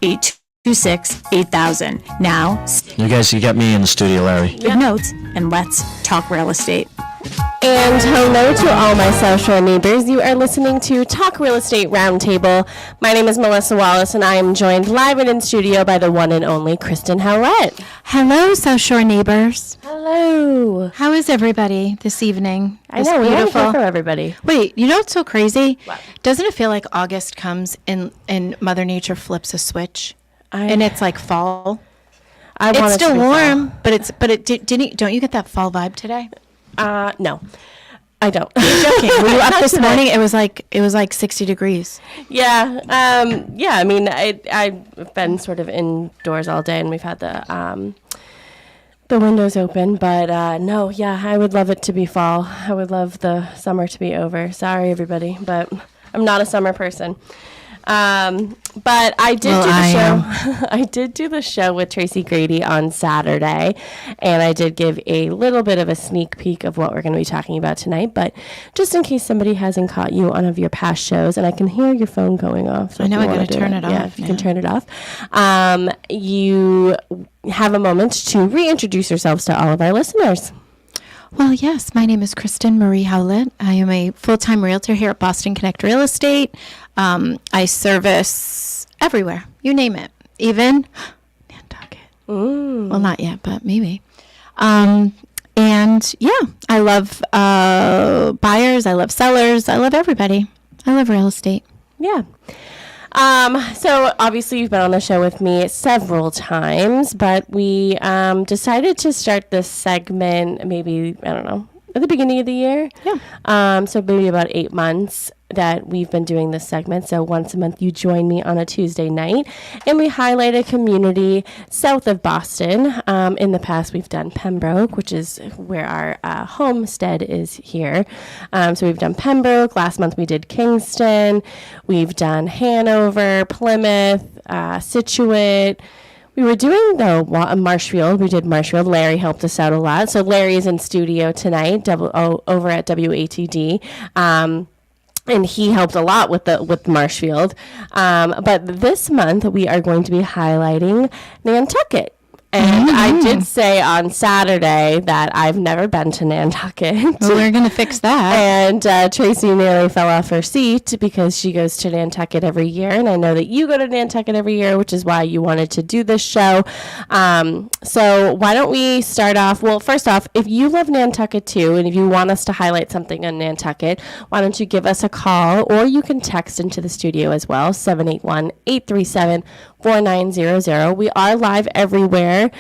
826-8000. Now, You guys, you got me in the studio, Larry. good notes, and let's talk real estate. And hello to all my South Shore neighbors. You are listening to Talk Real Estate Roundtable. My name is Melissa Wallace, and I am joined live and in studio by the one and only Kristen Howlett. Hello, South Shore neighbors. Hello. How is everybody this evening? I know, we haven't heard from everybody. Wait, you know what's so crazy? What? Doesn't it feel like August comes and Mother Nature flips a switch, and it's like fall? It's still warm, don't you get that fall vibe today? No, I don't. You're joking. Were you up this morning? It was like 60 degrees. Yeah. I mean, I've been sort of indoors all day, and we've had the windows open. But no, yeah, I would love it to be fall. I would love the summer to be over. Sorry, everybody, but I'm not a summer person. But I did do the show. I did do the show with Tracy Grady on Saturday, and I did give a little bit of a sneak peek of what we're going to be talking about tonight. But just in case somebody hasn't caught you on one of your past shows, and I can hear your phone going off. So I know I got to turn it off. Yeah, if you can turn it off. You have a moment to reintroduce yourselves to all of our listeners. Well, yes, my name is Kristen Marie Howlett. I am a full-time realtor here at Boston Connect Real Estate. I service everywhere, you name it, even Nantucket. Well, not yet, but maybe. And yeah, I love buyers. I love sellers. I love everybody. I love real estate. Yeah. So obviously you've been on the show with me several times, but we decided to start this segment maybe, I don't know, at the beginning of the year. Yeah. So maybe about 8 months that we've been doing this segment. So once a month you join me on a Tuesday night and we highlight a community south of Boston. In the past we've done Pembroke, which is where our homestead is here. So we've done Pembroke. Last month we did Kingston. We've done Hanover, Plymouth, Situate. We were doing, Marshfield. We did Marshfield. Larry helped us out a lot. So Larry is in studio tonight over at WATD. And he helped a lot with Marshfield. But this month, we are going to be highlighting Nantucket. And I did say on Saturday that I've never been to Nantucket. Well, we're going to fix that. And Tracy nearly fell off her seat because she goes to Nantucket every year. And I know that you go to Nantucket every year, which is why you wanted to do this show. So why don't we start off? Well, first off, if you love Nantucket too, and if you want us to highlight something on Nantucket, why don't you give us a call, or you can text into the studio as well, 781-837-4900. We are live everywhere. We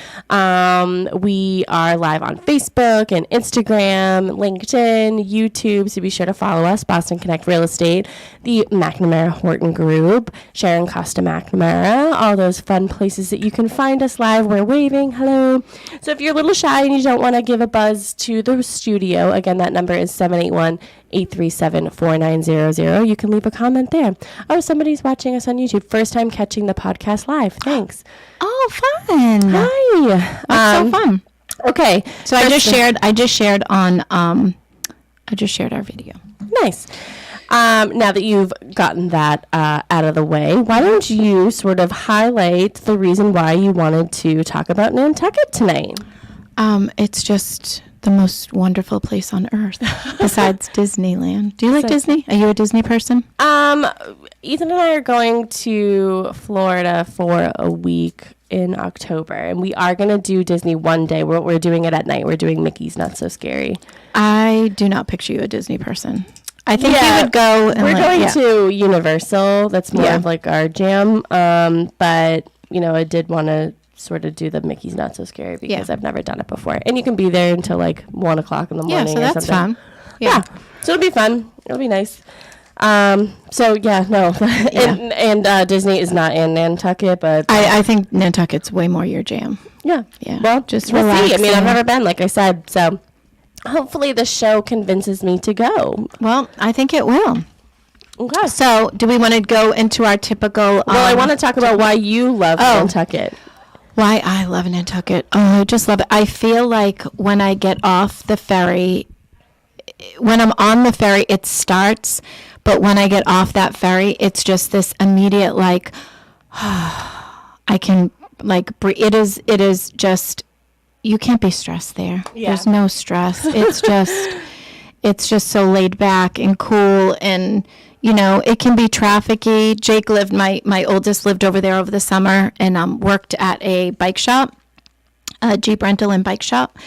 are live on Facebook and Instagram, LinkedIn, YouTube, so be sure to follow us, Boston Connect Real Estate, the McNamara Horton Group, Sharon Costa McNamara, all those fun places that you can find us live. We're waving. Hello. So if you're a little shy and you don't want to give a buzz to the studio, again, that number is 781-837-4900. You can leave a comment there. Oh, somebody's watching us on YouTube. First time catching the podcast live. Thanks. Oh, fun. Hi. That's so fun. Okay. So I just shared our video. Nice. Now that you've gotten that out of the way, why don't you sort of highlight the reason why you wanted to talk about Nantucket tonight? It's just the most wonderful place on earth besides Disneyland. Do you like Disney? Are you a Disney person? Ethan and I are going to Florida for a week in October, and we are going to do Disney one day. We're doing it at night. We're doing Mickey's Not So Scary. I do not picture you a Disney person. I think you would go. And we're going to Universal. That's more of like our jam. But I did want to sort of do the Mickey's Not So Scary because I've never done it before. And you can be there until like 1 o'clock in the morning. Yeah, so that's fun. Yeah. So it'll be fun. It'll be nice. And Disney is not in Nantucket, but I think Nantucket's way more your jam. Yeah. Well, just relax. See. I mean, I've never been, like I said, so hopefully the show convinces me to go. Well, I think it will. Okay. So, do we want to go into our typical? Well, I want to talk about why you love Nantucket. Why I love Nantucket. Oh, I just love it. I feel like when I get off the ferry, when I'm on the ferry, it starts. But when I get off that ferry, it's just this immediate, like, I can like breathe. It is just, you can't be stressed there. Yeah. There's no stress. It's just so laid back and cool, and it can be trafficky. Jake lived, my oldest lived over there over the summer, and worked at a bike shop, a Jeep rental and bike shop.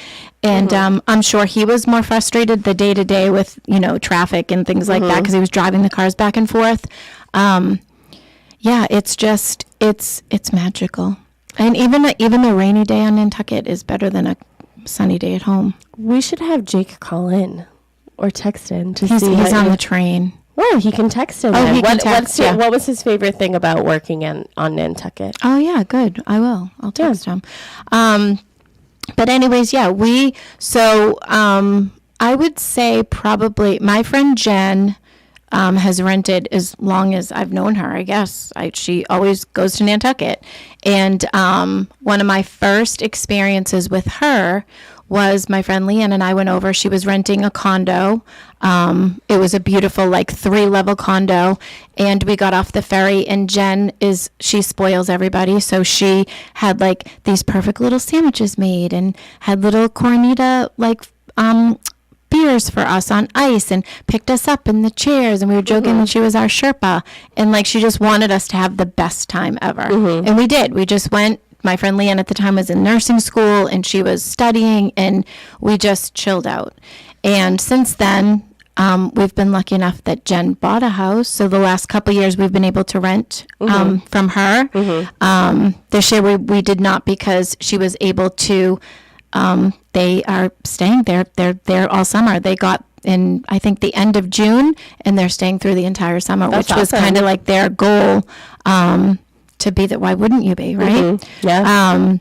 And I'm sure he was more frustrated the day to day with, traffic and things like that, because he was driving the cars back and forth. It's just, it's magical. And even a rainy day on Nantucket is better than a sunny day at home. We should have Jake call in or text in to He's see. He's on the train. Well, he can text in. Oh, he can text, yeah. What was his favorite thing about working on Nantucket? Oh, yeah, good. I will. I'll text him. But anyways, I would say probably my friend Jen has rented as long as I've known her, I guess. She always goes to Nantucket. And one of my first experiences with her was my friend Leanne and I went over. She was renting a condo. It was a beautiful, 3-level condo. And we got off the ferry, and she spoils everybody. So she had these perfect little sandwiches made, and had little Cornita, beers for us on ice, and picked us up in the chairs, and we were joking that she was our Sherpa, and she just wanted us to have the best time ever. And we did. We just went. My friend Leanne at the time was in nursing school, and she was studying, and we just chilled out. And since then, we've been lucky enough that Jen bought a house. So the last couple of years we've been able to rent from her. This year we did not, because she was able to. They are staying there. They're there all summer. They got in, I think, the end of June, and they're staying through the entire summer, which was kind of their goal. To be that, why wouldn't you be, right? Yeah.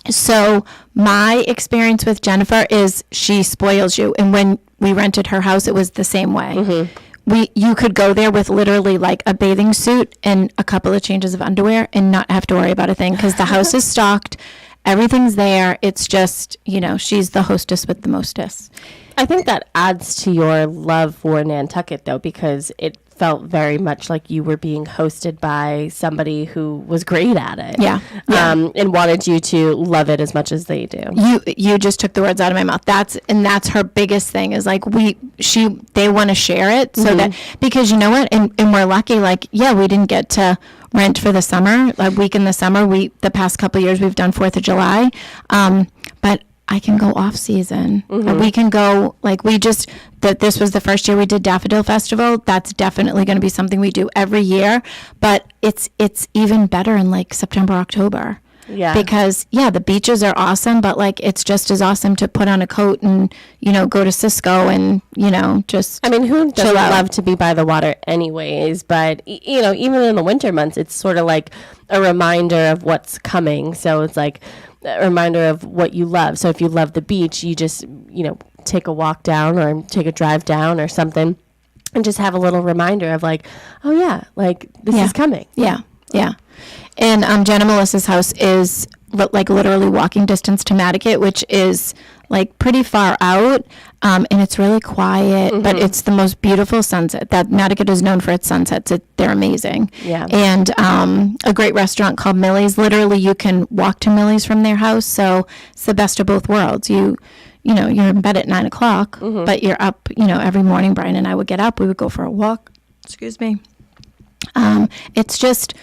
So my experience with Jennifer is she spoils you. And when we rented her house, it was the same way. You could go there with literally a bathing suit and a couple of changes of underwear and not have to worry about a thing, because the house is stocked. Everything's there. It's just, she's the hostess with the mostess. I think that adds to your love for Nantucket, though, because it felt very much like you were being hosted by somebody who was great at it. Yeah. And wanted you to love it as much as they do. You just took the words out of my mouth. That's her biggest thing is they want to share it, so that, because you know what, and we're lucky, we didn't get to rent for the summer, a week in the summer. The past couple of years we've done 4th of July. But I can go off season. We can go, this was the first year we did Daffodil Festival. That's definitely going to be something we do every year. But it's even better in September, October. Yeah. Because, the beaches are awesome, but it's just as awesome to put on a coat and, go to Cisco and, just who doesn't chill out. love to be by the water anyways? But, even in the winter months, it's sort of like a reminder of what's coming. So it's a reminder of what you love. So if you love the beach, you just, take a walk down or take a drive down or something, and just have a little reminder of this is coming. Yeah. And Jen and Melissa's house is literally walking distance to Nantucket, which is pretty far out, and it's really quiet, but it's the most beautiful sunset. That Nantucket is known for its sunsets. They're amazing. Yeah. And a great restaurant called Millie's. Literally, you can walk to Millie's from their house, so it's the best of both worlds. You're in bed at 9 o'clock, but you're up, every morning. Brian and I would get up. We would go for a walk. Excuse me. It's just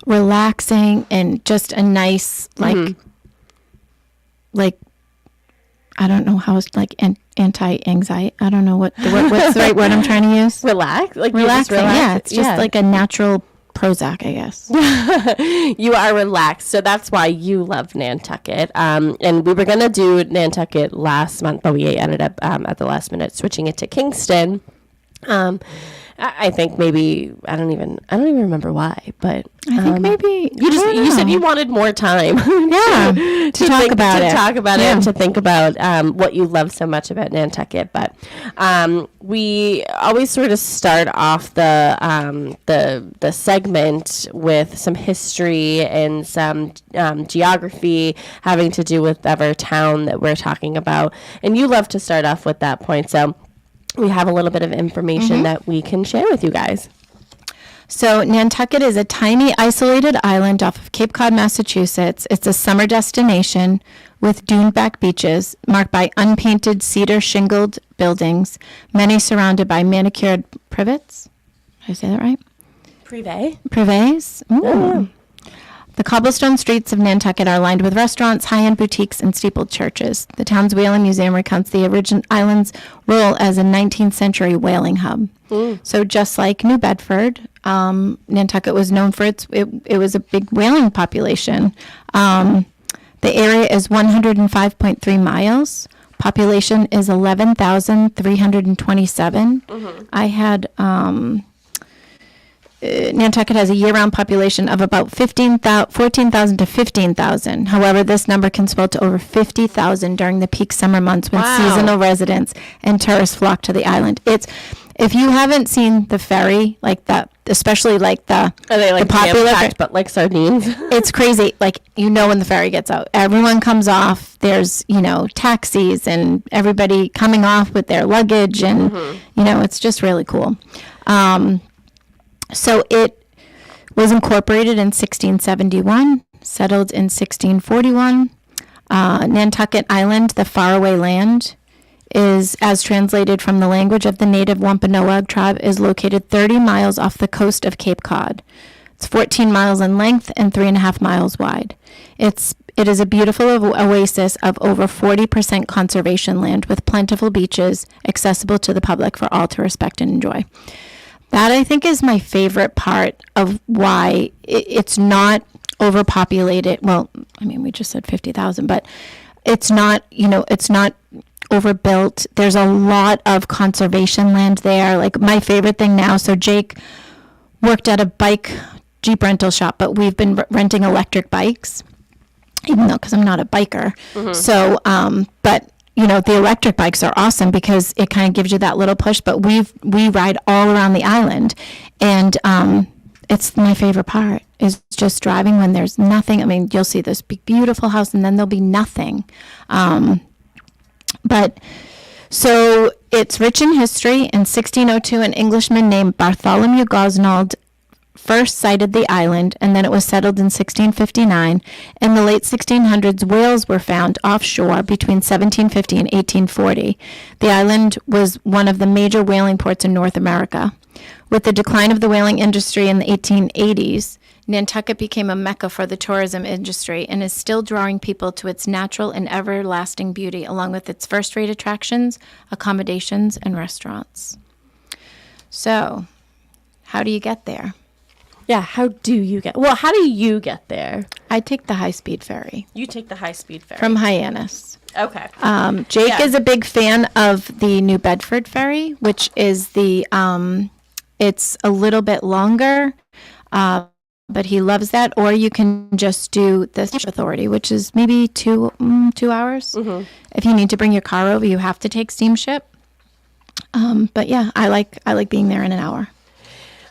relaxing and just a nice, I don't know how it's anti-anxiety. I don't know what's the right word I'm trying to use. Relaxing. Yeah, it's just like a natural Prozac, I guess. You are relaxed, so that's why you love Nantucket. And we were gonna do Nantucket last month, but we ended up at the last minute switching it to Kingston. I think maybe I don't even remember why, but I think maybe you said you wanted more time. to talk about it and to think about what you love so much about Nantucket. But we always sort of start off the segment with some history and some geography having to do with whatever town that we're talking about, and you love to start off with that point. So we have a little bit of information that we can share with you guys. So Nantucket is a tiny isolated island off of Cape Cod, Massachusetts. It's a summer destination with dune-backed beaches marked by unpainted cedar shingled buildings, many surrounded by manicured privets. Did I say that right? Privets? Ooh. The cobblestone streets of Nantucket are lined with restaurants, high-end boutiques, and steepled churches. The town's whaling museum recounts the island's role as a 19th century whaling hub. So just like New Bedford, Nantucket was known for it was a big whaling population. The area is 105.3 miles. Population is 11,327. I had... Nantucket has a year-round population of about 14,000 to 15,000. However, this number can swell to over 50,000 during the peak summer months when seasonal residents and tourists flock to the island. If you haven't seen the ferry like that, especially like the popular, packed, but like sardines. It's crazy. Like, when the ferry gets out, everyone comes off. There's taxis and everybody coming off with their luggage, and it's just really cool. So it was incorporated in 1671, settled in 1641. Nantucket Island, the faraway land, is, as translated from the language of the native Wampanoag tribe, is located 30 miles off the coast of Cape Cod. It's 14 miles in length and 3.5 miles wide. It is a beautiful oasis of over 40% conservation land with plentiful beaches accessible to the public for all to respect and enjoy. That, I think, is my favorite part of why it's not overpopulated. Well, I mean, we just said 50,000, but it's not, it's not overbuilt. There's a lot of conservation land there. Like, my favorite thing now, so Jake worked at a Jeep rental shop, but we've been renting electric bikes, even though, because I'm not a biker. So, but the electric bikes are awesome because it kind of gives you that little push, but we ride all around the island, and it's my favorite part is just driving when there's nothing. I mean, you'll see this big, beautiful house, and then there'll be nothing. But so it's rich in history. In 1602, an Englishman named Bartholomew Gosnold first sighted the island, and then it was settled in 1659. In the late 1600s, whales were found offshore between 1750 and 1840. The island was one of the major whaling ports in North America. With the decline of the whaling industry in the 1880s, Nantucket became a mecca for the tourism industry and is still drawing people to its natural and everlasting beauty, along with its first-rate attractions, accommodations, and restaurants. So, how do you get there? Yeah, how do you get there? I take the high-speed ferry. You take the high-speed ferry. From Hyannis. Okay. Jake is a big fan of the New Bedford ferry, which is it's a little bit longer, but he loves that. Or you can just do the Steamship Authority, which is maybe 2 hours. If you need to bring your car over, you have to take steamship. But yeah, I like being there in an hour.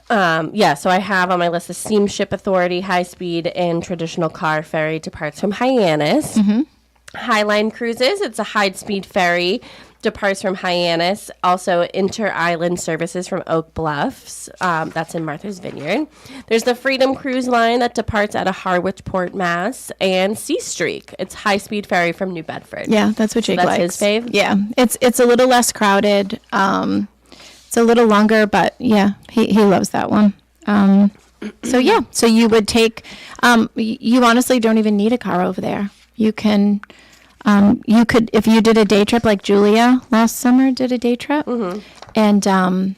So I have on my list the Steamship Authority, high-speed, and traditional car ferry departs from Hyannis. Highline Cruises, it's a high-speed ferry, departs from Hyannis. Also, inter-island services from Oak Bluffs. That's in Martha's Vineyard. There's the Freedom Cruise Line that departs out of Harwich Port, Mass. And Sea Streak, it's high-speed ferry from New Bedford. Yeah, that's what Jake likes. That's his fave? Yeah, it's a little less crowded. It's a little longer, but yeah, he loves that one. So you would take, you honestly don't even need a car over there. You could, if you did a day trip, like Julia last summer did a day trip, and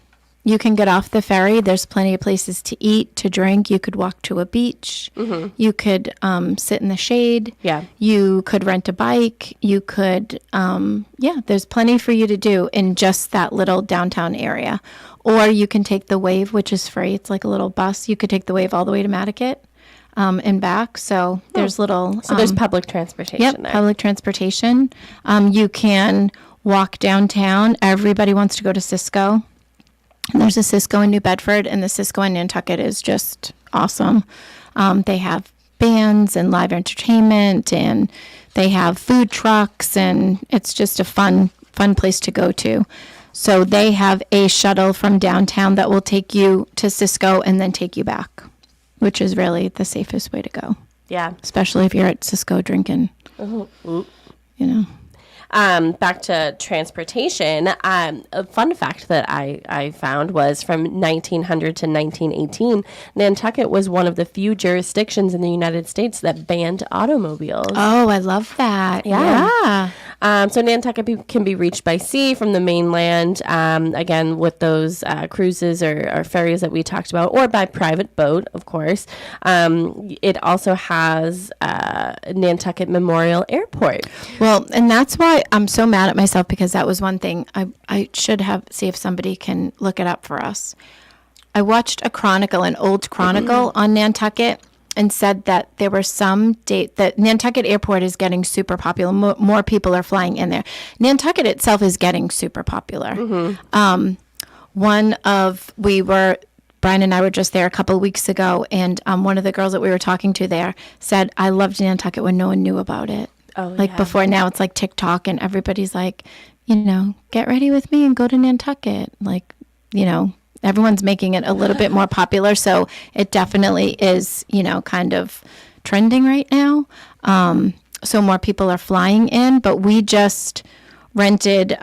you can get off the ferry. There's plenty of places to eat, to drink. You could walk to a beach. You could sit in the shade. Yeah. You could rent a bike. You could, there's plenty for you to do in just that little downtown area. Or you can take the Wave, which is free. It's like a little bus. You could take the Wave all the way to Nantucket and back. So there's little... So there's public transportation there. Public transportation. You can walk downtown. Everybody wants to go to Cisco. And there's a Cisco in New Bedford, and the Cisco in Nantucket is just awesome. They have bands and live entertainment, and they have food trucks, and it's just a fun place to go to. So they have a shuttle from downtown that will take you to Cisco and then take you back, which is really the safest way to go. Yeah. Especially if you're at Cisco drinking, Back to transportation, a fun fact that I found was from 1900 to 1918, Nantucket was one of the few jurisdictions in the United States that banned automobiles. Oh, I love that. Yeah. So Nantucket can be reached by sea from the mainland, again, with those cruises or ferries that we talked about, or by private boat, of course. It also has Nantucket Memorial Airport. Well, and that's why I'm so mad at myself, because that was one thing I should see if somebody can look it up for us. I watched an old chronicle on Nantucket, and said that there were some date that Nantucket Airport is getting super popular. More people are flying in there. Nantucket itself is getting super popular. Brian and I were just there a couple of weeks ago, and one of the girls that we were talking to there said, I loved Nantucket when no one knew about it. Before, now it's like TikTok, and everybody's like, get ready with me and go to Nantucket. Everyone's making it a little bit more popular. So it definitely is, kind of trending right now. So more people are flying in, but we just rented,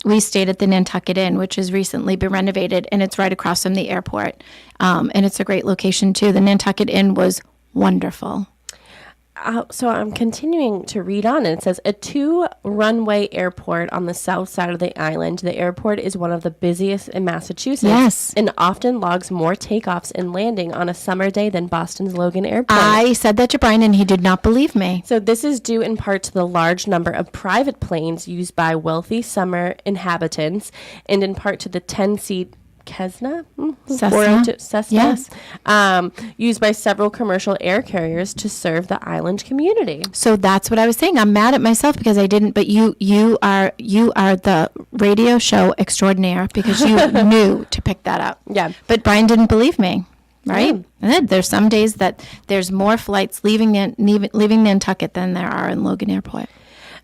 we stayed at the Nantucket Inn, which has recently been renovated, and it's right across from the airport. And it's a great location too. The Nantucket Inn was wonderful. So I'm continuing to read on, and it says a 2-runway airport on the south side of the island. The airport is one of the busiest in Massachusetts. Yes. And often logs more takeoffs and landing on a summer day than Boston's Logan Airport. I said that to Brian, and he did not believe me. So this is due in part to the large number of private planes used by wealthy summer inhabitants, and in part to the 10-seat Cessna? Cessna, yes. Used by several commercial air carriers to serve the island community. So that's what I was saying. I'm mad at myself because I didn't, but you are the radio show extraordinaire, because you knew to pick that up. Yeah. But Brian didn't believe me, right? And then there's some days that there's more flights leaving Nantucket than there are in Logan Airport.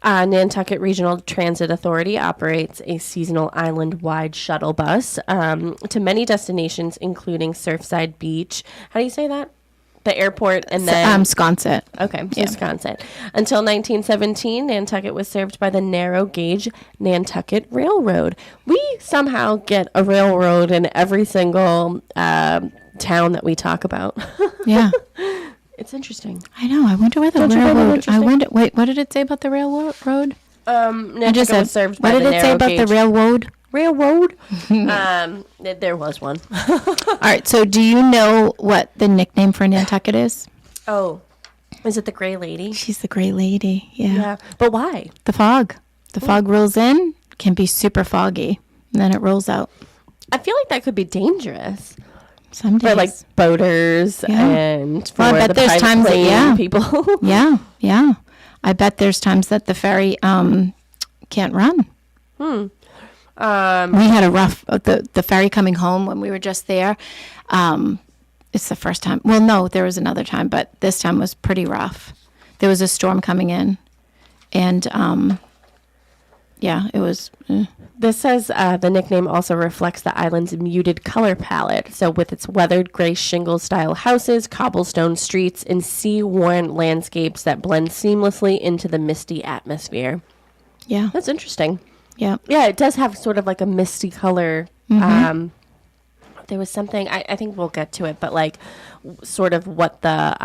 Nantucket Regional Transit Authority operates a seasonal island-wide shuttle bus to many destinations, including Surfside Beach. How do you say that? The airport, and then Sconset. Okay, so Sconset. Until 1917, Nantucket was served by the narrow-gauge Nantucket Railroad. We somehow get a railroad in every single town that we talk about. Yeah. It's interesting. I know. I wonder where the railroad. Wait, what did it say about the railroad? Nantucket was served by what the did it say about the railroad? Railroad. There was one. All right. So, do you know what the nickname for Nantucket is? Oh, is it the Gray Lady? She's the Gray Lady. Yeah. But why? The fog. The fog rolls in. Can be super foggy, and then it rolls out. I feel like that could be dangerous. Some days. For like boaters and for I bet the there's private times plane people. Yeah. I bet there's times that the ferry can't run. We had a rough the ferry coming home when we were just there. It's the first time. Well, no, there was another time, but this time was pretty rough. There was a storm coming in, and it was. This says the nickname also reflects the island's muted color palette. So with its weathered gray shingle-style houses, cobblestone streets, and sea-worn landscapes that blend seamlessly into the misty atmosphere. Yeah. That's interesting. Yeah. Yeah, it does have sort of like a misty color. Mm-hmm. There was something, I think we'll get to it, but like sort of what the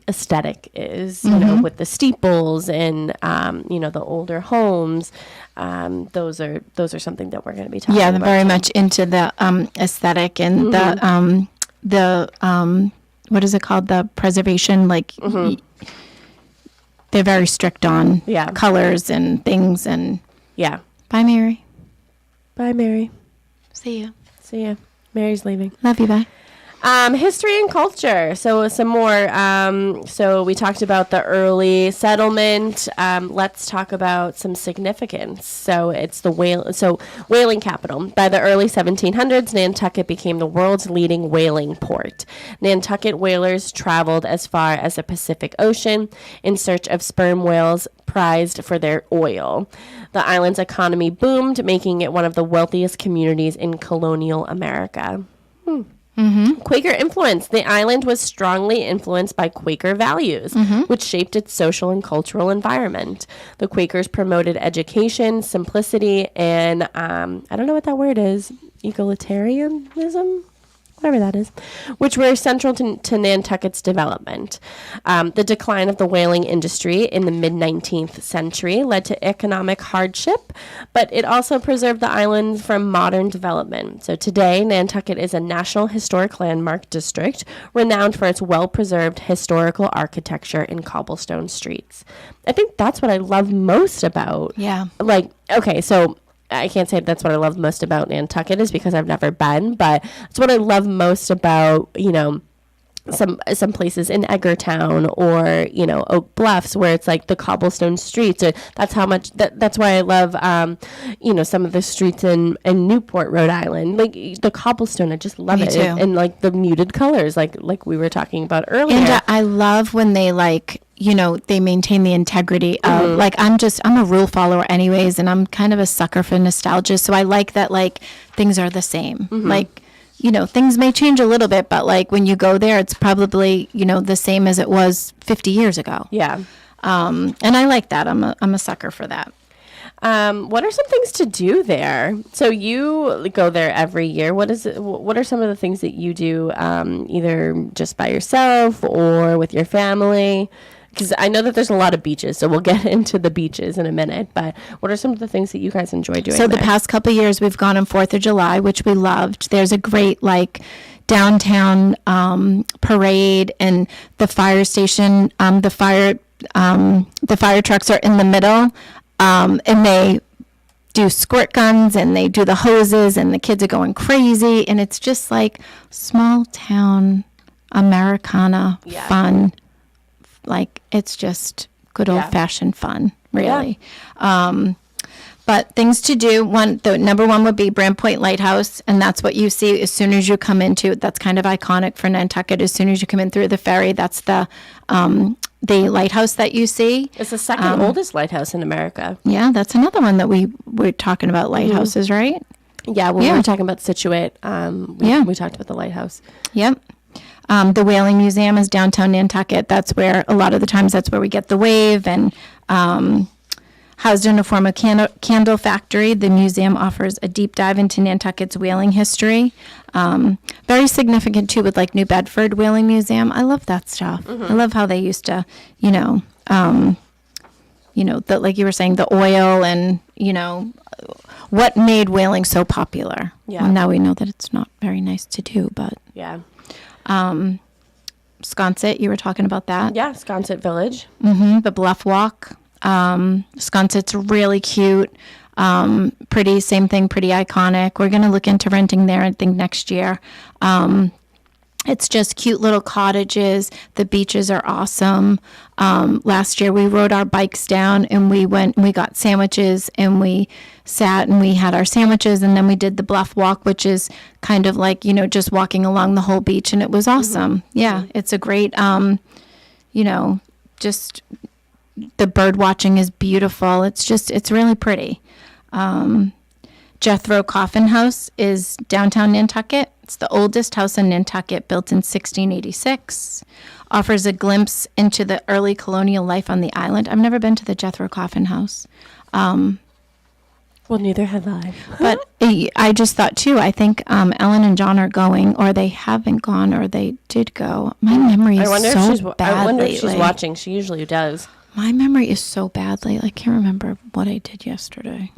aesthetic is, you know, with the steeples and, the older homes. Those are something that we're going to be talking about. Yeah, they're very much into the aesthetic and the what is it called? The preservation, like they're very strict on colors and things. And bye, Mary. Bye, Mary. See you. See ya. Mary's leaving. Love you. Bye. History and culture. So some more. So we talked about the early settlement. Let's talk about some significance. So it's the whaling capital. By the early 1700s, Nantucket became the world's leading whaling port. Nantucket whalers traveled as far as the Pacific Ocean in search of sperm whales prized for their oil. The island's economy boomed, making it one of the wealthiest communities in colonial America. Quaker influence. The island was strongly influenced by Quaker values, which shaped its social and cultural environment. The Quakers promoted education, simplicity, and I don't know what that word is, egalitarianism? Whatever that is, which were central to Nantucket's development. The decline of the whaling industry in the mid-19th century led to economic hardship, but it also preserved the island from modern development. So today, Nantucket is a National Historic Landmark District, renowned for its well-preserved historical architecture and cobblestone streets. I think that's what I love most about. Yeah. Okay, so I can't say that's what I love most about Nantucket is because I've never been, but it's what I love most about, some places in Edgartown or, Oak Bluffs where it's like the cobblestone streets. Or that's why I love, some of the streets in Newport, Rhode Island. Like the cobblestone, I just love it. too. And like the muted colors, like we were talking about earlier. And I love when they they maintain the integrity of I'm a rule follower anyways, and I'm kind of a sucker for nostalgia. So I like that things are the same. Things may change a little bit, but when you go there, it's probably, the same as it was 50 years ago. Yeah. And I like that. I'm a sucker for that. What are some things to do there? So you go there every year. What are some of the things that you do, either just by yourself or with your family? Because I know that there's a lot of beaches, so we'll get into the beaches in a minute. But what are some of the things that you guys enjoy doing? So there? the past couple of years, we've gone on 4th of July, which we loved. There's a great downtown parade, and the fire station. The fire trucks are in the middle, and they do squirt guns and they do the hoses, and the kids are going crazy, and it's just like small town Americana fun. It's just good old-fashioned fun, really. Yeah. But things to do, the number one would be Brand Point Lighthouse, and that's what you see as soon as you come into it. That's kind of iconic for Nantucket. As soon as you come in through the ferry, that's the lighthouse that you see. It's the second oldest lighthouse in America. Yeah, that's another one that we're talking about lighthouses, right? Yeah, when we were talking about Situate, we talked about the lighthouse. Yep. The Whaling Museum is downtown Nantucket. That's where, a lot of the times, that's where we get the wave. And housed in a former candle factory, the museum offers a deep dive into Nantucket's whaling history. Very significant, too, with New Bedford Whaling Museum. I love that stuff. I love how they used to, like you were saying, the oil and, what made whaling so popular. Yeah. Well, now we know that it's not very nice to do, but... Yeah. Sconset, you were talking about that. Yeah, Sconset Village. The Bluff Walk. Sconset's really cute. Pretty, same thing, pretty iconic. We're going to look into renting there, I think, next year. It's just cute little cottages. The beaches are awesome. Last year we rode our bikes down and we got sandwiches and we sat and we had our sandwiches, and then we did the Bluff Walk, which is kind of just walking along the whole beach, and it was awesome. Yeah, it's a great, just the bird watching is beautiful. It's really pretty. Jethro Coffin House is downtown Nantucket. It's the oldest house in Nantucket, built in 1686. Offers a glimpse into the early colonial life on the island. I've never been to the Jethro Coffin House. Well, neither have I. But I just thought, too, I think Ellen and John are going, or they haven't gone, or they did go. My memory is so bad I wonder if lately. she's watching. She usually does. My memory is so bad lately. I can't remember what I did yesterday.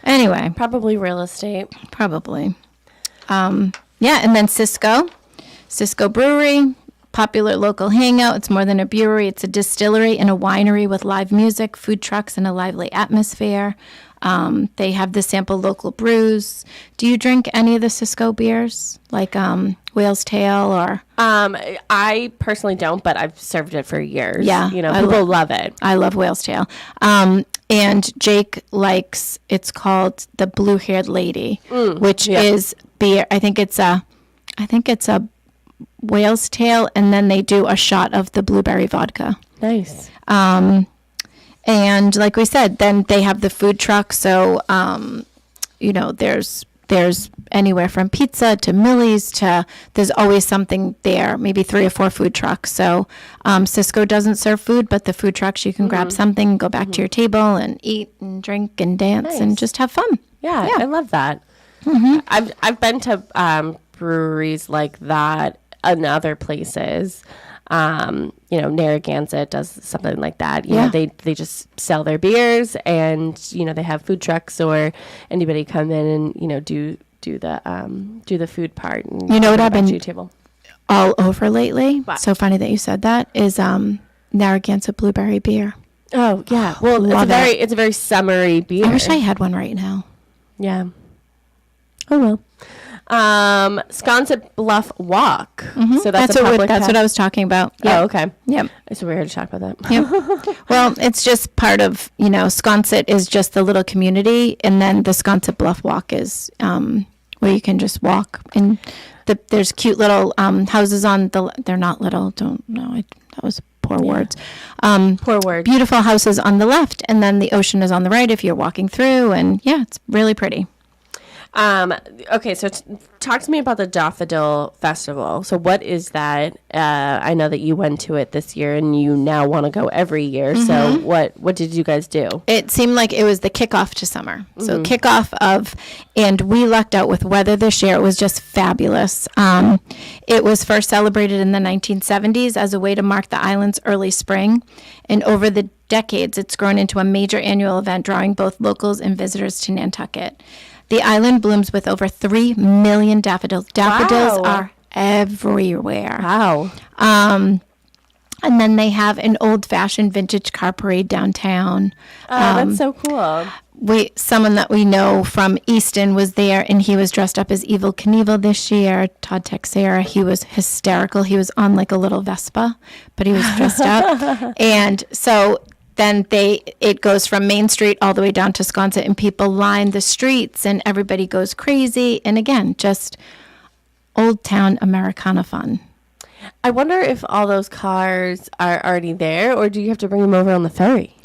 Anyway. Probably real estate. Probably. Yeah, and then Cisco Brewery, popular local hangout. It's more than a brewery. It's a distillery and a winery with live music, food trucks, and a lively atmosphere. They have the sample local brews. Do you drink any of the Cisco beers, like Whale's Tail or? I personally don't, but I've served it for years. Yeah, people love it. I love Whale's Tail. And Jake likes, it's called the Blue Haired Lady, which is beer. I think it's a Whale's Tail, and then they do a shot of the blueberry vodka. Nice. And like we said, then they have the food truck. So, there's anywhere from pizza to Millie's to, there's always something there, maybe 3 or 4 food trucks. So Cisco doesn't serve food, but the food trucks, you can grab something, go back to your table and eat and drink and dance and just have fun. Yeah, I love that. I've been to breweries like that in other places. Narragansett does something like that. You know, they just sell their beers, and they have food trucks, or anybody come in and do the food part. And what I've been table. all over lately. What? So funny that you said that is Narragansett blueberry beer. Oh yeah, well it's a very summery beer. I wish I had one right now. Yeah. Oh well. Sconset Bluff Walk. So that's what I was talking about. Yep. Oh, okay. Yep. So we're here to talk about that. Yep. Well, it's just part of, Sconset is just the little community, and then the Sconset Bluff Walk is where you can just walk, and there's cute little houses on they're not little, don't know, that was poor words. Poor word. Beautiful houses on the left, and then the ocean is on the right if you're walking through, and it's really pretty. Okay, so talk to me about the Daffodil Festival. So what is that? I know that you went to it this year, and you now want to go every year. So what did you guys do? It seemed like it was the kickoff to summer. So kickoff of, and we lucked out with weather this year. It was just fabulous. It was first celebrated in the 1970s as a way to mark the island's early spring. And over the decades, it's grown into a major annual event, drawing both locals and visitors to Nantucket. The island blooms with over 3 million daffodils. Daffodils are everywhere. Wow. And then they have an old-fashioned vintage car parade downtown. Oh, that's so cool. Someone that we know from Easton was there, and he was dressed up as Evel Knievel this year. Todd Texera, he was hysterical. He was on like a little Vespa, but he was dressed up. And so then it goes from Main Street all the way down to Sconset, and people line the streets, and everybody goes crazy. And again, just old town Americana fun. I wonder if all those cars are already there, or do you have to bring them over on the ferry?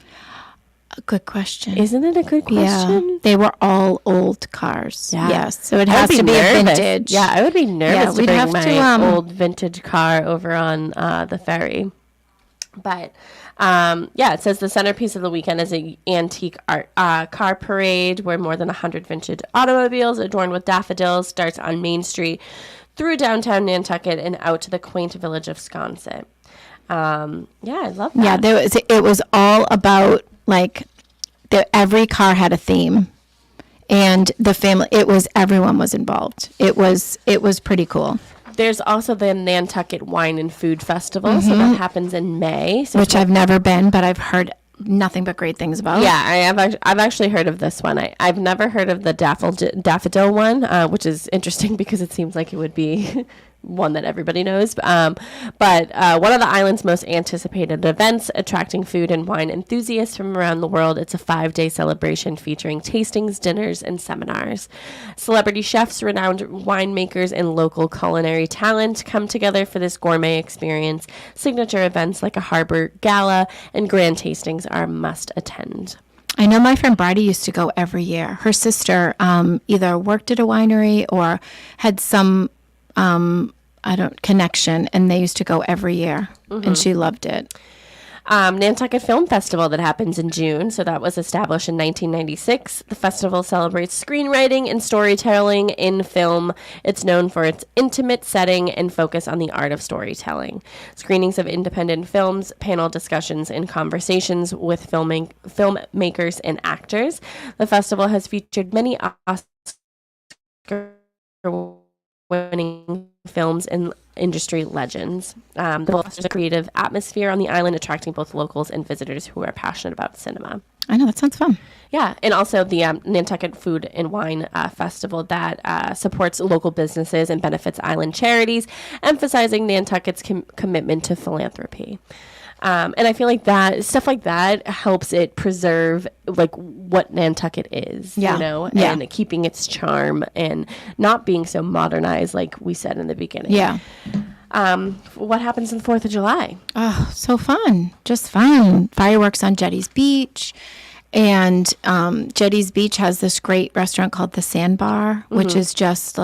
A good question. Isn't it a good question? Yeah, they were all old cars. Yeah. Yes, so it has to be a vintage. Yeah, I would be nervous to we'd bring have my old vintage car over on the ferry. But it says the centerpiece of the weekend is an antique art car parade where more than 100 vintage automobiles adorned with daffodils starts on Main Street through downtown Nantucket and out to the quaint village of Sconset. I love that. Yeah, it was all about every car had a theme, and the family. Everyone was involved. It was pretty cool. There's also the Nantucket Wine and Food Festival, so that happens in May. So which I've never been, but I've heard nothing but great things about. Yeah, I've actually heard of this one. I've never heard of the daffodil one, which is interesting because it seems like it would be one that everybody knows. But one of the island's most anticipated events, attracting food and wine enthusiasts from around the world. It's a 5-day celebration featuring tastings, dinners, and seminars. Celebrity chefs, renowned winemakers, and local culinary talent come together for this gourmet experience. Signature events like a harbor gala and grand tastings are must attend. I know my friend Bridie used to go every year. Her sister either worked at a winery or had some connection, and they used to go every year, and she loved it. Nantucket Film Festival that happens in June. So that was established in 1996. The festival celebrates screenwriting and storytelling in film. It's known for its intimate setting and focus on the art of storytelling. Screenings of independent films, panel discussions, and conversations with filmmakers and actors. The festival has featured many Oscar-winning films and industry legends. The fosters a creative atmosphere on the island, attracting both locals and visitors who are passionate about cinema. I know, that sounds fun. Yeah, and also the Nantucket Food and Wine Festival that supports local businesses and benefits island charities, emphasizing Nantucket's commitment to philanthropy. And I feel like that stuff like that helps it preserve like what Nantucket is, and keeping its charm and not being so modernized, like we said in the beginning. Yeah. What happens on the 4th of July? Oh, so fun. Just fun. Fireworks on Jetty's Beach. And Jetty's Beach has this great restaurant called the Sandbar, which is just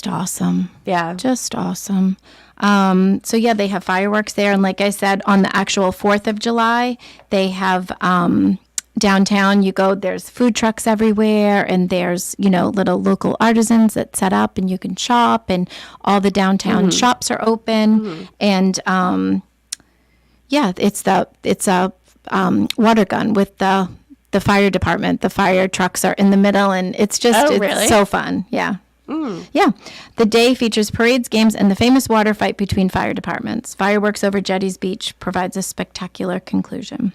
awesome. Yeah. Just awesome. So yeah, they have fireworks there. And like I said, on the actual 4th of July, they have downtown, you go, there's food trucks everywhere, and there's, little local artisans that set up and you can shop, and all the downtown shops are open. And it's a water gun with the fire department. The fire trucks are in the middle, and it's really? So fun. Yeah. Yeah. The day features parades, games, and the famous water fight between fire departments. Fireworks over Jetty's Beach provides a spectacular conclusion.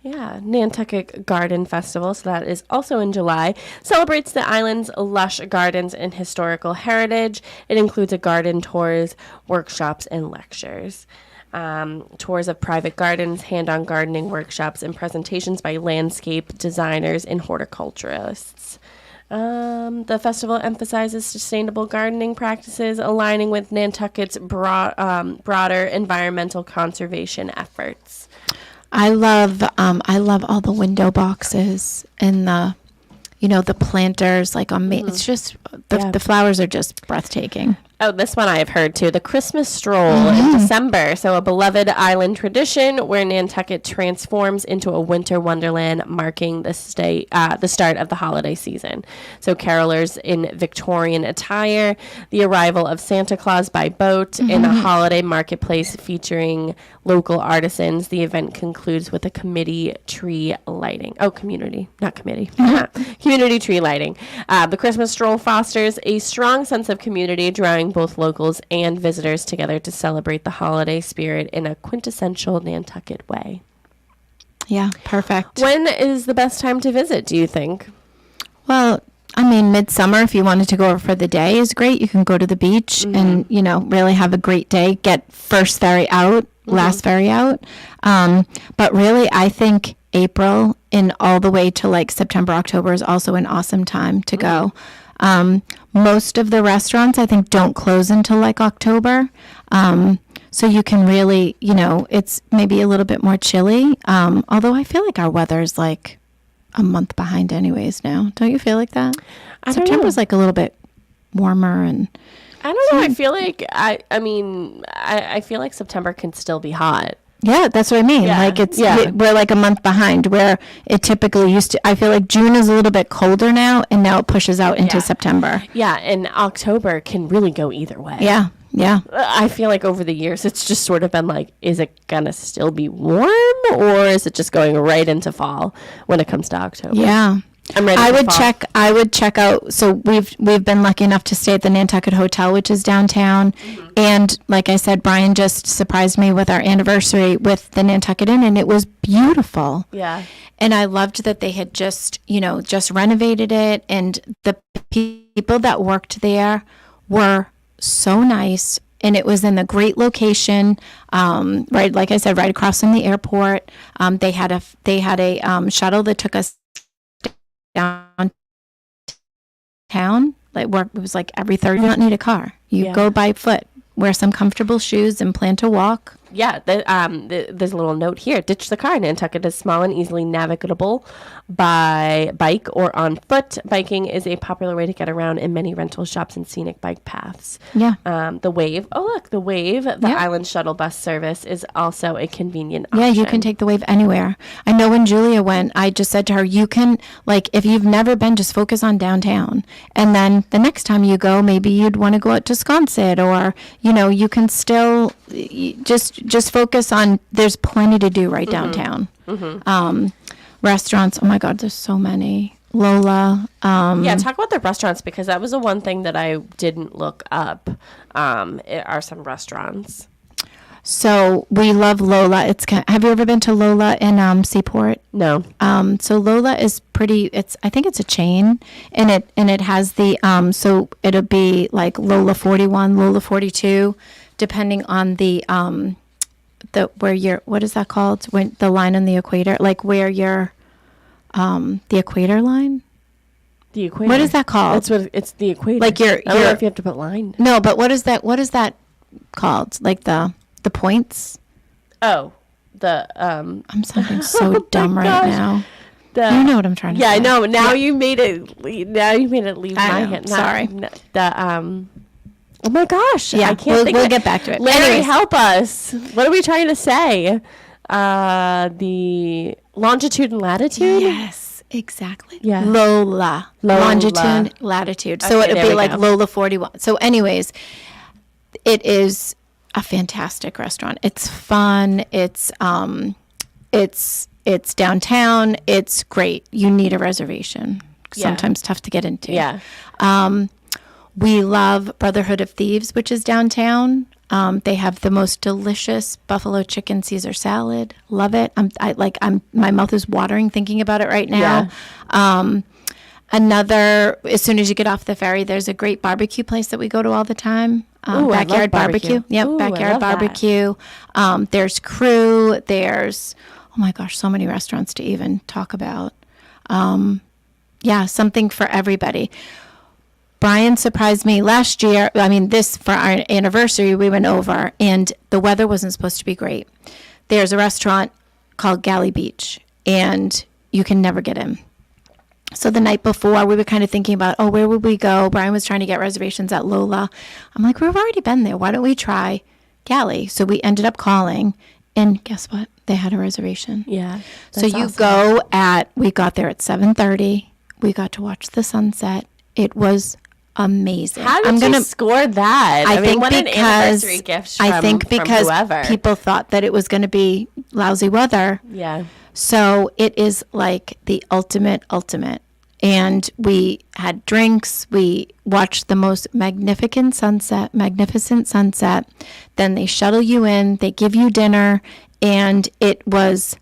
Yeah, Nantucket Garden Festival, so that is also in July, celebrates the island's lush gardens and historical heritage. It includes a garden tours, workshops, and lectures. Tours of private gardens, hand-on gardening workshops, and presentations by landscape designers and horticulturists. The festival emphasizes sustainable gardening practices, aligning with Nantucket's broader environmental conservation efforts. I love all the window boxes and the planters it's just the flowers are just breathtaking. Oh, this one I have heard too. The Christmas stroll in December. So a beloved island tradition where Nantucket transforms into a winter wonderland, marking the start of the holiday season. So carolers in Victorian attire, the arrival of Santa Claus by boat, and a holiday marketplace featuring local artisans. The event concludes with a community tree lighting. Oh, community, not committee. Community tree lighting. The Christmas stroll fosters a strong sense of community, drawing both locals and visitors together to celebrate the holiday spirit in a quintessential Nantucket way. Yeah, perfect. When is the best time to visit, do you think? Well, I mean, midsummer, if you wanted to go over for the day, is great. You can go to the beach and, really have a great day. Get first ferry out, last ferry out. But really, I think April and all the way to September, October is also an awesome time to go. Most of the restaurants, I think, don't close until October. So you can really, it's maybe a little bit more chilly. Although I feel like our weather's a month behind anyways now. Don't you feel like that? September's a little bit warmer, and I don't know. I feel like I feel like September can still be hot. Yeah, that's what I mean. Yeah. We're a month behind where it typically used to. I feel like June is a little bit colder now, and now it pushes out into September. Yeah, and October can really go either way. Yeah. I feel like over the years, it's just sort of been is it gonna still be warm, or is it just going right into fall when it comes to October? Yeah. I'm ready. I would check out. So we've been lucky enough to stay at the Nantucket Hotel, which is downtown, and like I said, Brian just surprised me with our anniversary with the Nantucket Inn, and it was beautiful. Yeah. And I loved that they had just renovated it, and the people that worked there were so nice, and it was in a great location, right? Like I said, right across from the airport. They had a shuttle that took us downtown. It was every third. You don't need a car. You go by foot. Wear some comfortable shoes and plan to walk. Yeah, there's a little note here. Ditch the car. Nantucket is small and easily navigable by bike or on foot. Biking is a popular way to get around in many rental shops and scenic bike paths. Yeah. The Wave. Oh, look, the Wave, the island shuttle bus service, is also a convenient option. Yeah, you can take the Wave anywhere. I know when Julia went, I just said to her, you can, if you've never been, just focus on downtown. And then the next time you go, maybe you'd want to go out to Sconset, or, you can still just focus on, there's plenty to do right downtown. Restaurants, oh my God, there's so many. Lola. Talk about the restaurants, because that was the one thing that I didn't look up. Are some restaurants. So we love Lola. Have you ever been to Lola in Seaport? No. So Lola is pretty. I think it's a chain, and it has the so it'll be like Lola 41, Lola 42, depending on the where you're. What is that called? When the line on the equator, like where you're, the equator line. The equator. What is that called? That's what it's the equator. Like I don't know if you have to put line. No, but what is that? What is that called? Like the points. Oh, I'm sounding so dumb right gosh. now. You know what I'm trying to say. Yeah, I know. Now you made it. Now you made it leave my know. hand. Sorry. Oh my gosh. Yeah, I can't think. We'll get back to it. Larry, Anyways. help us. What are we trying to say? The longitude and latitude. Yes, exactly. Yeah. Lola. Longitude, latitude. So Okay, it'll there be we like go. Lola 41. So anyways, it is a fantastic restaurant. It's fun. It's downtown. It's great. You need a reservation. Yeah. Sometimes tough to get into. Yeah. We love Brotherhood of Thieves, which is downtown. They have the most delicious buffalo chicken Caesar salad. Love it. My mouth is watering thinking about it right now. Yeah. As soon as you get off the ferry, there's a great barbecue place that we go to all the time. Ooh, I love Backyard barbecue. Yep, Ooh, I Backyard love that. Barbecue. There's Crew. There's, oh my gosh, so many restaurants to even talk about. Something for everybody. Brian surprised me last year. For our anniversary, we went over, and the weather wasn't supposed to be great. There's a restaurant called Galley Beach, and you can never get in. So the night before, we were kind of thinking about, where would we go? Brian was trying to get reservations at Lola. I'm like, we've already been there. Why don't we try Galley? So we ended up calling, and guess what? They had a reservation. Yeah. So you go we got there at 7:30. We got to watch the sunset. It was amazing. How did you score that? I think what an because anniversary gift from whoever. People thought that it was going to be lousy weather. Yeah. So it is like the ultimate. And we had drinks. We watched the most magnificent sunset. Then they shuttle you in. They give you dinner. And it was,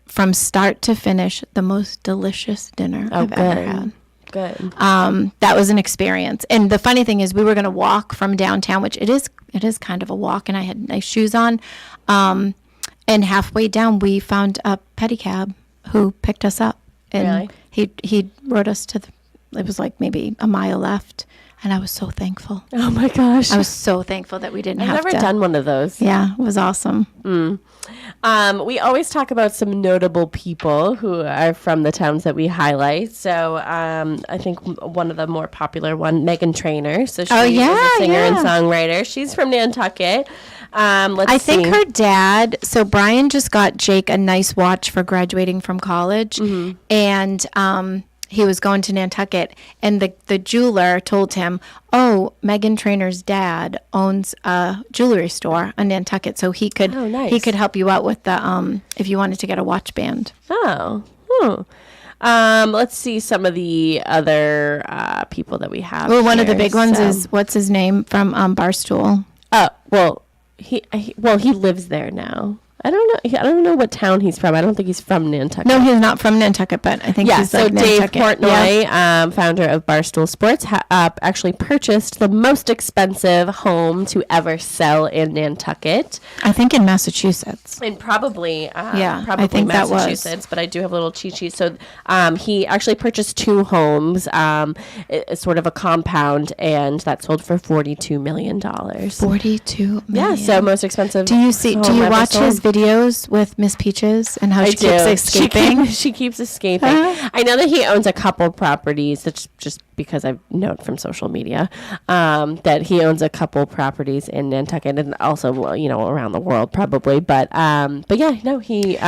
from start to finish, the most delicious dinner I've ever had. Good. That was an experience. And the funny thing is, we were going to walk from downtown, which it is kind of a walk, and I had nice shoes on. And halfway down, we found a pedicab who picked us up. And he rode us to it was like maybe a mile left. And I was so thankful. Oh my gosh. I was so thankful that we didn't I've have to. never done one of those. Yeah, it was awesome. We always talk about some notable people who are from the towns that we highlight. So I think one of the more popular Meghan Trainor. So she is a singer and songwriter. She's from Nantucket. I think her dad, so Brian just got Jake a nice watch for graduating from college. Mm-hmm. And he was going to Nantucket, and the jeweler told him, Meghan Trainor's dad owns a jewelry store in Nantucket, so he could help you out with the if you wanted to get a watch band. Let's see some of the other people that we have. Well, one of the big ones is, what's his name from Barstool? He lives there now. I don't know what town he's from. I don't think he's from Nantucket. No, he's not from Nantucket, but I think he's like Nantucket. Dave Portnoy, founder of Barstool Sports, actually purchased the most expensive home to ever sell in Nantucket. I think in Massachusetts. And probably I think Massachusetts, that was. But I do have a little cheat sheet. So he actually purchased 2 homes, it's sort of a compound, and that sold for $42 million. $42 million. Yeah, so most expensive. Do you watch his videos with Miss Peaches and how she keeps escaping? She keeps escaping. I know that he owns a couple properties. That's just because I know it from social media. That he owns a couple properties in Nantucket and also, around the world probably. But yeah, no, he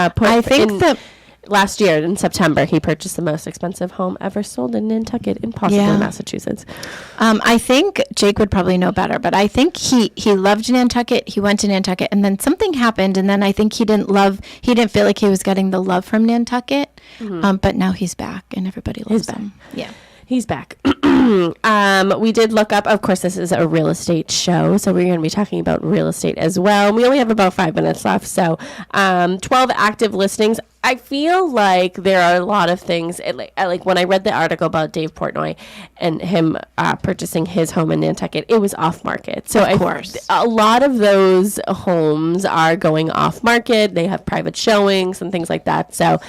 last year in September, he purchased the most expensive home ever sold in Nantucket and possibly Massachusetts. I think Jake would probably know better, but I think he loved Nantucket. He went to Nantucket, and then something happened, and then I think he didn't feel like he was getting the love from Nantucket. But now he's back, and everybody loves him. Yeah. He's back. We did look up, of course, this is a real estate show, so we're going to be talking about real estate as well. We only have about 5 minutes left, so 12 active listings. I feel like there are a lot of things, like when I read the article about Dave Portnoy and him purchasing his home in Nantucket, it was off market. So of course, a lot of those homes are going off market. They have private showings and things like that. So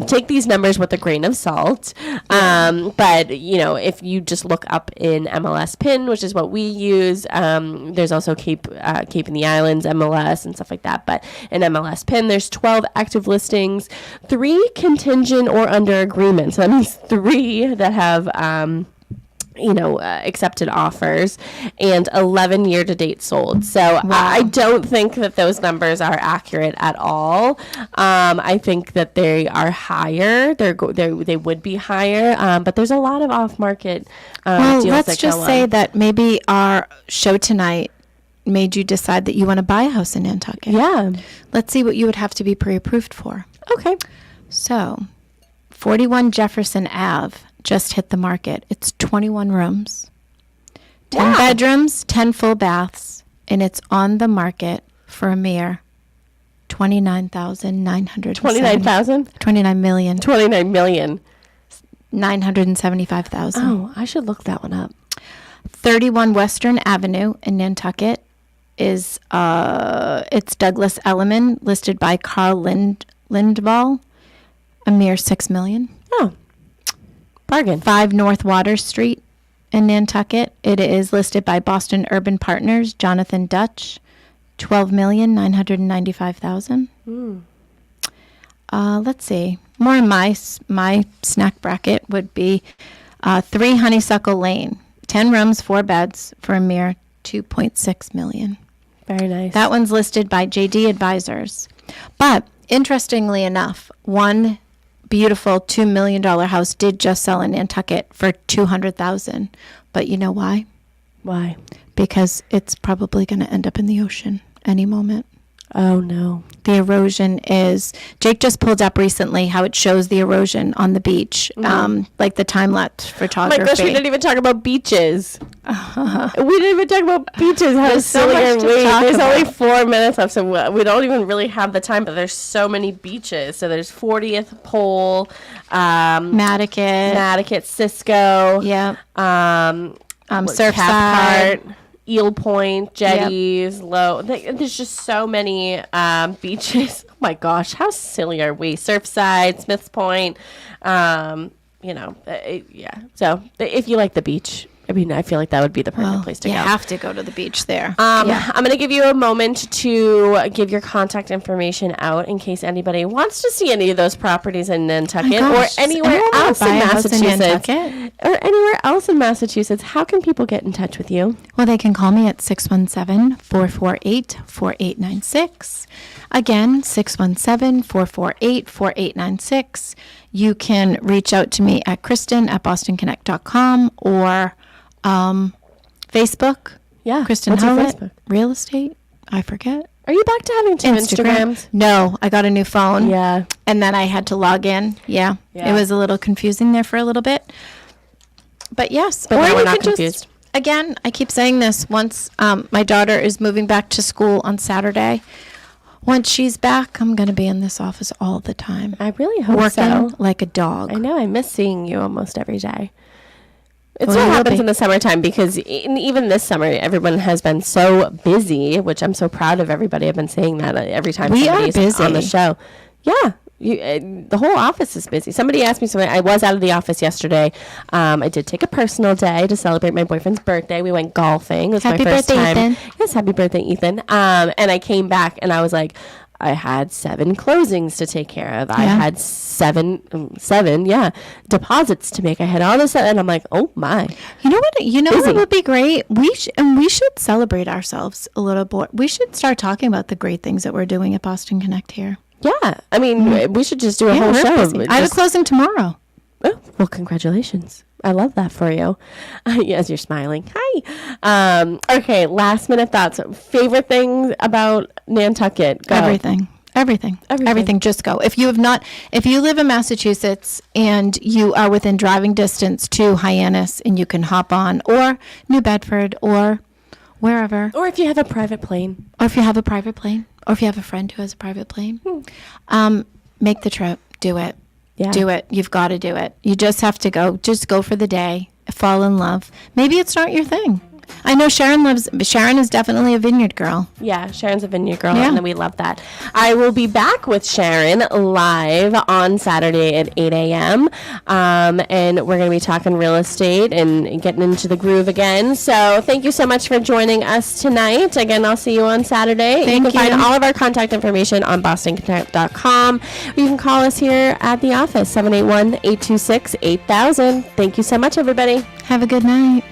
take these numbers with a grain of salt. But, you know, if you just look up in MLS PIN, which is what we use, there's also Cape in the Islands, MLS and stuff like that. But in MLS PIN, there's 12 active listings. 3 contingent or under agreement. So that means 3 that have, accepted offers, and 11 year-to-date sold. So I don't think that those numbers are accurate at all. I think that they are higher. They would be higher, but there's a lot of off-market deals. Let's just say that maybe our show tonight made you decide that you want to buy a house in Nantucket. Yeah. Let's see what you would have to be pre-approved for. Okay. So, 41 Jefferson Ave just hit the market. It's 21 rooms, 10 bedrooms, 10 full baths, and it's on the market for a mere $29,900. 29,000? 29 million. 29 million. 975,000. Oh, I should look that one up. 31 Western Avenue in Nantucket is it's Douglas Elliman, listed by Carl Lindvall, a mere $6 million. Oh, bargain. 5 North Water Street in Nantucket. It is listed by Boston Urban Partners, Jonathan Dutch, $12,995,000. Let's see. More in my snack bracket would be 3 Honeysuckle Lane, 10 rooms, 4 beds for a mere $2.6 million. Very nice. That one's listed by JD Advisors. But interestingly enough, one beautiful $2 million house did just sell in Nantucket for $200,000. But you know why? Why? Because it's probably going to end up in the ocean any moment. Oh, no. The erosion is, Jake just pulled up recently how it shows the erosion on the beach, like the time-lapse photography. Oh my gosh, we didn't even talk about beaches. We didn't even talk about beaches. How silly are we? There's only 4 minutes left, so we don't even really have the time, but there's so many beaches. So there's 40th Pole, Nantucket, Cisco, Surfside, Eel Point, Jetties, Low. There's just so many beaches. Oh my gosh, how silly are we? Surfside, Smith's Point, So if you like the beach, I mean, I feel like that would be the perfect place to go. You have to go to the beach there. I'm going to give you a moment to give your contact information out in case anybody wants to see any of those properties in Nantucket or anywhere else in Massachusetts. How can people get in touch with you? Well, they can call me at 617-448-4896. Again, 617-448-4896. You can reach out to me at Kristen@BostonConnect.com or Facebook. Yeah. Kristen Howlett, Real Estate. I forget. Are you back to having 2 Instagrams? No, I got a new phone. Yeah. And then I had to log in. Yeah. It was a little confusing there for a little bit. But yes. But now we're not confused. Again, I keep saying this. Once my daughter is moving back to school on Saturday, once she's back, I'm going to be in this office all the time. I really hope working like a dog. I know. I miss seeing you almost every day. It's what happens in the summertime because even this summer, everyone has been so busy, which I'm so proud of everybody. I've been saying that every time somebody's on the show. Yeah. The whole office is busy. Somebody asked me something. I was out of the office yesterday. I did take a personal day to celebrate my boyfriend's birthday. We went golfing. It was my first time. Ethan. Yes, happy birthday, Ethan. And I came back and I was like, I had 7 closings to take care of. I had seven deposits to make. I had all this, and I'm like, oh my. You know what? What would be great? We should celebrate ourselves a little bit. We should start talking about the great things that we're doing at Boston Connect here. Yeah, I mean, we should just do a whole show. I have a closing tomorrow. Oh, well, congratulations. I love that for you. Yes, you're smiling. Hi. Okay, last minute thoughts. Favorite things about Nantucket? Go. Everything. Everything. Just go. If you live in Massachusetts and you are within driving distance to Hyannis and you can hop on, or New Bedford, or wherever. Or if you have a private plane. Or if you have a private plane. Or if you have a friend who has a private plane. Make the trip. Do it. Yeah. Do it. You've got to do it. You just have to go. Just go for the day. Fall in love. Maybe it's not your thing. I know Sharon is definitely a vineyard girl. Yeah, Sharon's a vineyard girl, Yeah. and we love that. I will be back with Sharon live on Saturday at 8 a.m., and we're going to be talking real estate and getting into the groove again. So thank you so much for joining us tonight. Again, I'll see you on Saturday. Thank you can you. find all of our contact information on bostonconnect.com. You can call us here at the office, 781-826-8000. Thank you so much, everybody. Have a good night.